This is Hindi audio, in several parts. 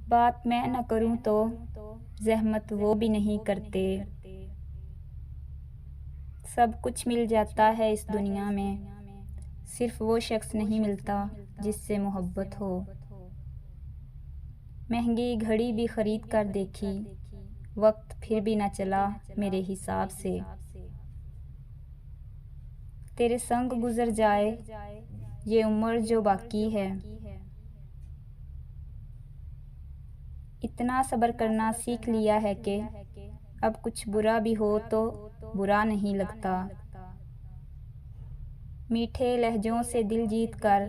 बात मैं न करूं तो ज़हमत वो भी नहीं करते। सब कुछ मिल जाता है इस दुनिया में, सिर्फ वो शख्स नहीं मिलता जिससे मोहब्बत हो। महंगी घड़ी भी ख़रीद कर देखी, वक्त फिर भी न चला मेरे हिसाब से। तेरे संग गुज़र जाए ये उम्र जो बाकी है। इतना सब्र करना सीख लिया है कि अब कुछ बुरा भी हो तो बुरा नहीं लगता। मीठे लहजों से दिल जीत कर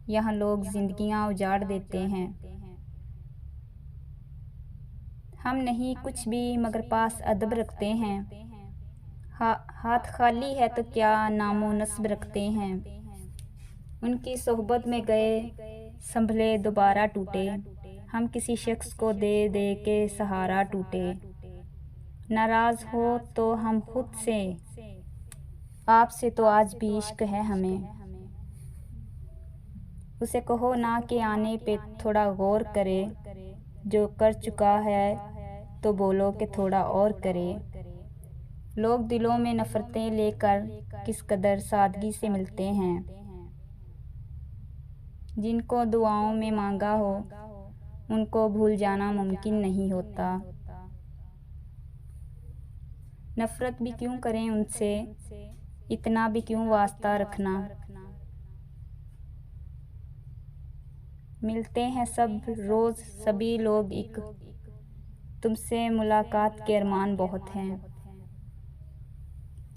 यहाँ लोग जिंदगियां उजाड़ देते हैं। हम नहीं कुछ भी मगर पास अदब रखते हैं। हाथ खाली है तो क्या नामो नस्ब रखते हैं। उनकी सोहबत में गए संभले दोबारा टूटे। हम किसी शख्स को दे दे के सहारा टूटे। नाराज़ हो तो हम खुद से, आपसे तो आज भी इश्क है हमें। उसे कहो ना कि आने पे थोड़ा गौर करे। जो कर चुका है तो बोलो कि थोड़ा और करे। लोग दिलों में नफ़रतें लेकर किस कदर सादगी से मिलते हैं। जिनको दुआओं में मांगा हो उनको भूल जाना मुमकिन नहीं होता। नफ़रत भी क्यों करें उनसे, इतना भी क्यों वास्ता रखना। मिलते हैं सब रोज़ सभी लोग एक, तुमसे मुलाकात के अरमान बहुत हैं।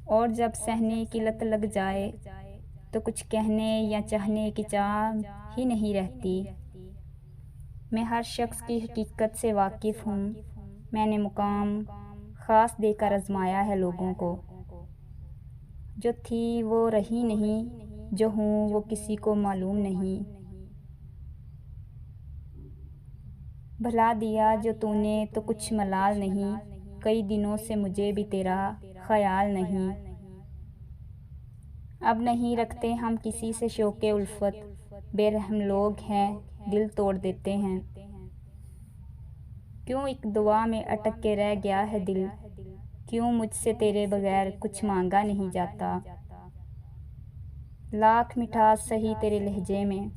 और जब सहने की लत लग जाए तो कुछ कहने या चाहने की चाह ही नहीं रहती। मैं हर शख्स की हकीकत से वाकिफ़ हूँ। मैंने मुकाम ख़ास देकर आज़माया है लोगों को। जो थी वो रही नहीं, जो हूँ वो किसी को मालूम नहीं। भला दिया जो तूने तो कुछ मलाल नहीं। कई दिनों से मुझे भी तेरा ख्याल नहीं। अब नहीं रखते हम किसी से शौक़े उल्फत। बेरहम लोग हैं दिल तोड़ देते हैं। क्यों एक दुआ में अटक के रह गया है दिल। क्यों मुझसे तेरे बगैर कुछ मांगा नहीं जाता। लाख मिठास सही तेरे लहजे में,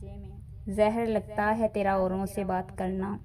ज़हर लगता है तेरा औरों से बात करना।